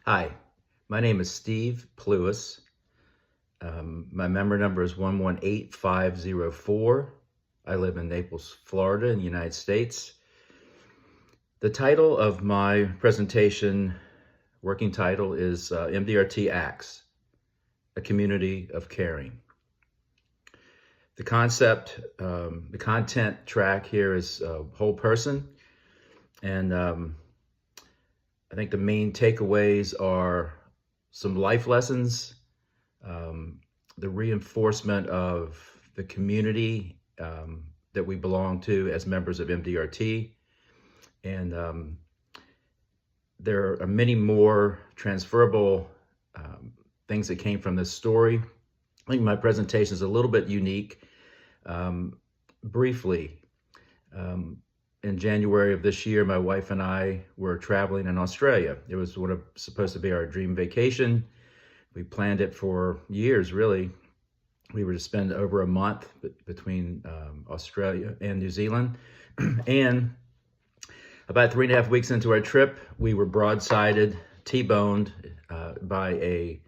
Hi, my name is Steve Plewis. My member number is 118504. I live in Naples, Florida, in the United States. The title of my presentation, working title, is MDRT Acts, a community of caring. The concept, the content track here is whole person, and I think the main takeaways are some life lessons, the reinforcement of the community that we belong to as members of MDRT. And there are many more transferable things that came from this story. I think my presentation is a little bit unique. Briefly, in January of this year, my wife and I were traveling in Australia. It was supposed to be our dream vacation. We planned it for years, really. We were to spend over a month between Australia and New Zealand. And about 3.5 weeks into our trip, we were broadsided, T-boned by a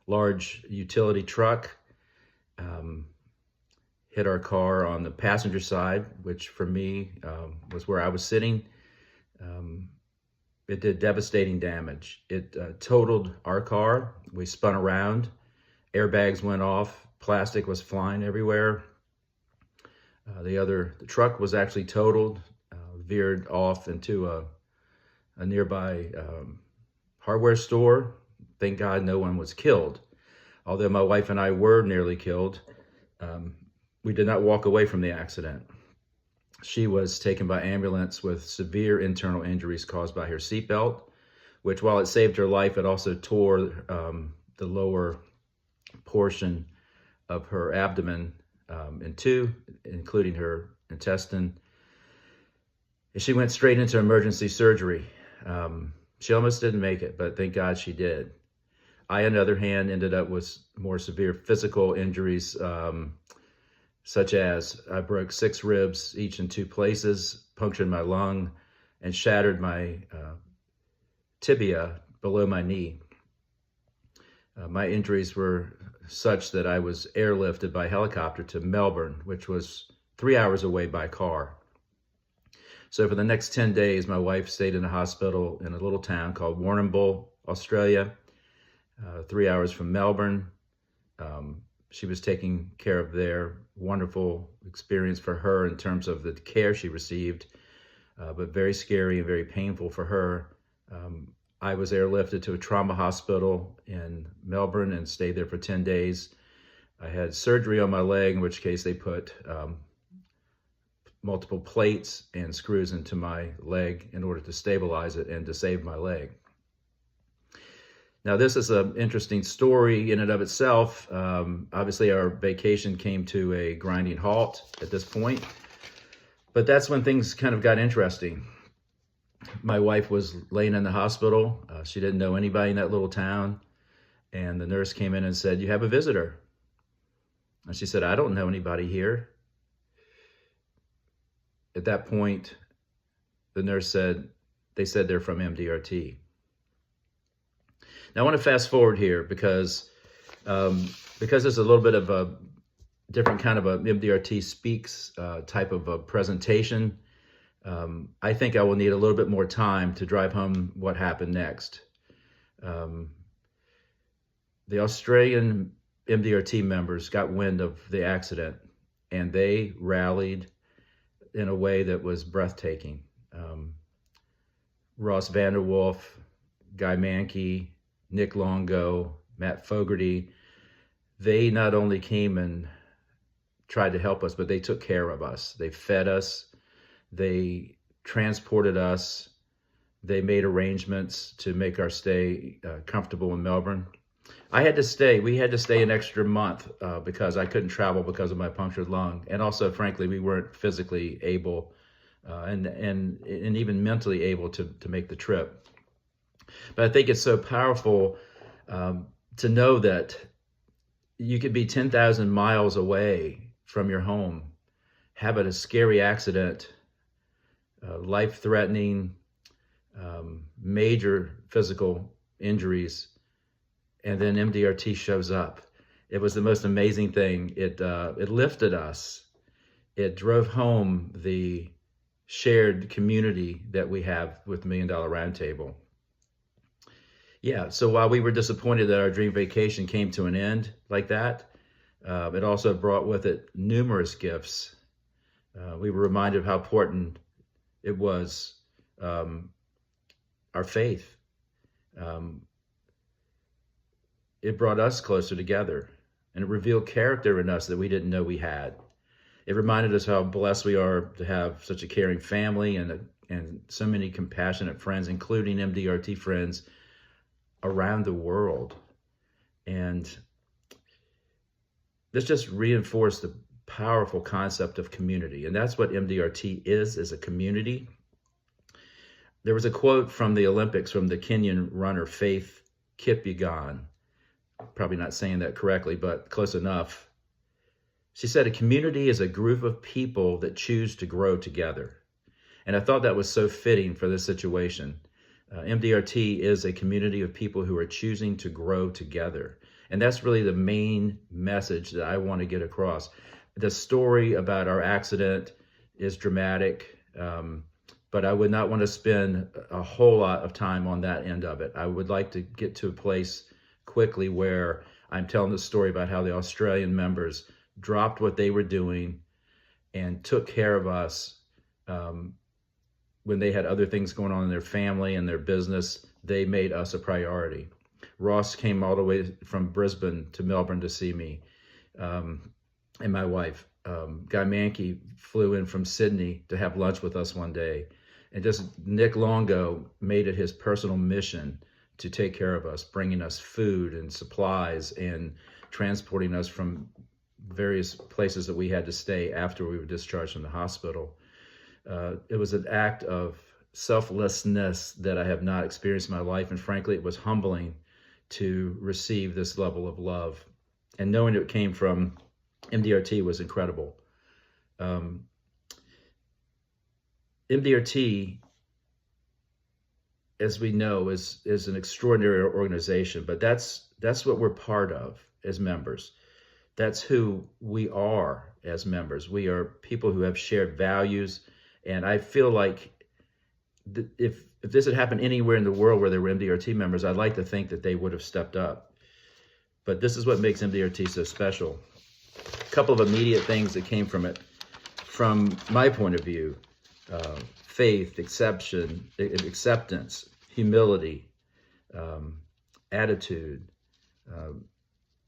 large utility truck. Hit our car on the passenger side, which for me was where I was sitting. It did devastating damage. It totaled our car. We spun around. Airbags went off. Plastic was flying everywhere. The truck was actually totaled, veered off into a nearby hardware store. Thank God no one was killed. Although my wife and I were nearly killed, we did not walk away from the accident. She was taken by ambulance with severe internal injuries caused by her seatbelt, which, while it saved her life, it also tore the lower portion of her abdomen in two, including her intestine. And she went straight into emergency surgery. She almost didn't make it, but thank God she did. I, on the other hand, ended up with more severe physical injuries, such as I broke 6 ribs, each in 2 places, punctured my lung, and shattered my tibia below my knee. My injuries were such that I was airlifted by helicopter to Melbourne, which was 3 hours away by car. So for the next 10 days, my wife stayed in a hospital in a little town called Warrnambool, Australia, 3 hours from Melbourne. She was taken care of there. Wonderful experience for her in terms of the care she received, but very scary and very painful for her. I was airlifted to a trauma hospital in Melbourne and stayed there for 10 days. I had surgery on my leg, in which case they put multiple plates and screws into my leg in order to stabilize it and to save my leg. Now, this is an interesting story in and of itself. Obviously, our vacation came to a grinding halt at this point, but that's when things kind of got interesting. My wife was laying in the hospital. She didn't know anybody in that little town, and the nurse came in and said, "You have a visitor." And she said, "I don't know anybody here." At that point, the nurse said, "They said they're from MDRT." Now, I want to fast forward here because there's a little bit of a different kind of a MDRT Speaks type of a presentation. I think I will need a little bit more time to drive home what happened next. The Australian MDRT members got wind of the accident, and they rallied in a way that was breathtaking. Ross Vanderwolf, Guy Mankey, Nick Longo, Matt Fogarty, they not only came and tried to help us, but they took care of us. They fed us, they transported us, they made arrangements to make our stay comfortable in Melbourne. We had to stay an extra month because I couldn't travel because of my punctured lung. And also, frankly, we weren't physically able and even mentally able to make the trip. But I think it's so powerful to know that you could be 10,000 miles away from your home, have a scary accident, life-threatening, major physical injuries, and then MDRT shows up. It was the most amazing thing. It lifted us. It drove home the shared community that we have with $1 Million Roundtable. Yeah, so while we were disappointed that our dream vacation came to an end like that, it also brought with it numerous gifts. We were reminded of how important it was, our faith. It brought us closer together, and it revealed character in us that we didn't know we had. It reminded us how blessed we are to have such a caring family and so many compassionate friends, including MDRT friends around the world. And this just reinforced the powerful concept of community. And that's what MDRT is a community. There was a quote from the Olympics from the Kenyan runner Faith Kipyegon. Probably not saying that correctly, but close enough. She said, a community is a group of people that choose to grow together. And I thought that was so fitting for this situation. MDRT is a community of people who are choosing to grow together. And that's really the main message that I want to get across. The story about our accident is dramatic, but I would not want to spend a whole lot of time on that end of it. I would like to get to a place quickly where I'm telling the story about how the Australian members dropped what they were doing and took care of us when they had other things going on in their family and their business. They made us a priority. Ross came all the way from Brisbane to Melbourne to see me, and my wife. Guy Mankey flew in from Sydney to have lunch with us one day. And just Nick Longo made it his personal mission to take care of us, bringing us food and supplies and transporting us from various places that we had to stay after we were discharged from the hospital. It was an act of selflessness that I have not experienced in my life. And frankly, it was humbling to receive this level of love. And knowing it came from MDRT was incredible. MDRT, as we know, is an extraordinary organization, but that's what we're part of as members. That's who we are as members. We are people who have shared values, and I feel like if this had happened anywhere in the world where there were MDRT members, I'd like to think that they would have stepped up. But this is what makes MDRT so special. A couple of immediate things that came from it, from my point of view: faith, acceptance, humility, attitude,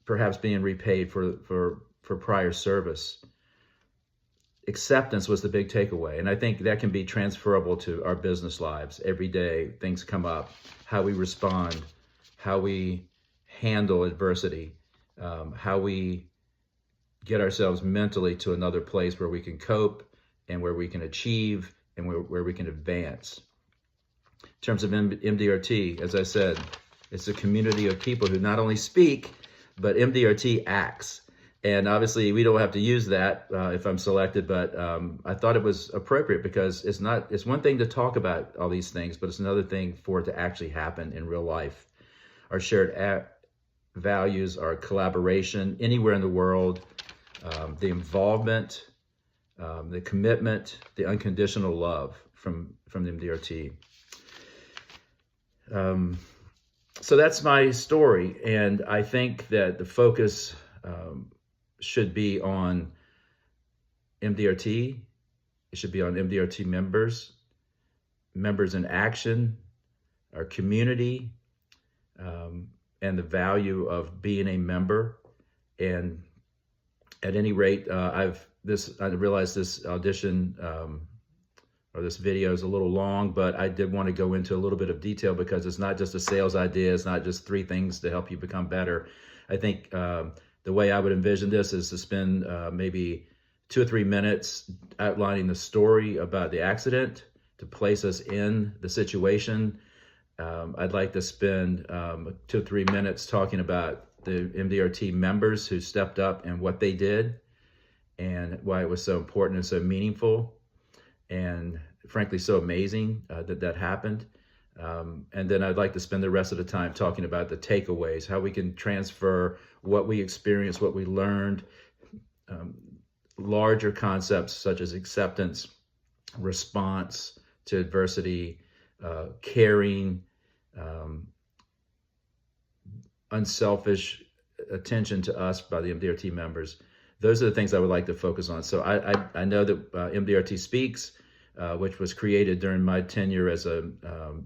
perhaps being repaid for prior service. Acceptance was the big takeaway, and I think that can be transferable to our business lives. Every day, things come up, how we respond, how we handle adversity, how we get ourselves mentally to another place where we can cope and where we can achieve and where we can advance. In terms of MDRT, as I said, it's a community of people who not only speak, but MDRT acts. And obviously we don't have to use that if I'm selected, but I thought it was appropriate because it's one thing to talk about all these things, but it's another thing for it to actually happen in real life. Our shared values, our collaboration anywhere in the world, the involvement, the commitment, the unconditional love from the MDRT. So that's my story, and I think that the focus should be on MDRT. It should be on MDRT members in action, our community, and the value of being a member. And at any rate, I realized this audition or this video is a little long, but I did want to go into a little bit of detail because it's not just a sales idea. It's not just 3 things to help you become better. I think the way I would envision this is to spend maybe 2 or 3 minutes outlining the story about the accident to place us in the situation. I'd like to spend 2 or 3 minutes talking about the MDRT members who stepped up and what they did and why it was so important and so meaningful and frankly so amazing that happened. And then I'd like to spend the rest of the time talking about the takeaways, how we can transfer what we experienced, what we learned, larger concepts such as acceptance, response to adversity, caring, unselfish attention to us by the MDRT members. Those are the things I would like to focus on. So I know that MDRT Speaks, which was created during my tenure as a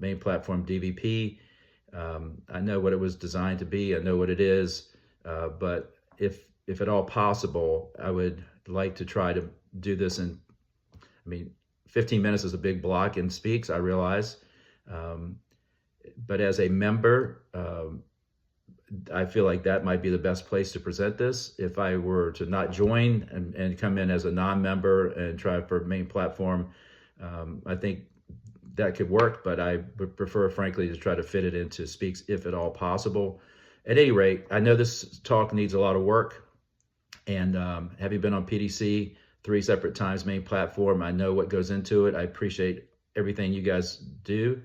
main platform DVP, I know what it was designed to be. I know what it is. But if at all possible, I would like to try to do this in, 15 minutes is a big block in Speaks, I realize. But as a member, I feel like that might be the best place to present this. If I were to not join and come in as a non-member and try for main platform, I think that could work, but I would prefer, frankly, to try to fit it into Speaks if at all possible. At any rate, I know this talk needs a lot of work, and having been on PDC 3 separate times, main platform, I know what goes into it. I appreciate everything you guys do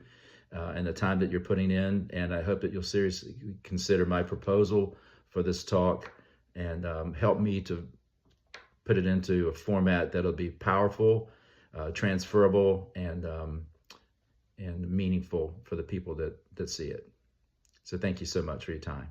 and the time that you're putting in, and I hope that you'll seriously consider my proposal for this talk and help me to put it into a format that'll be powerful, transferable, and meaningful for the people that see it. So thank you so much for your time.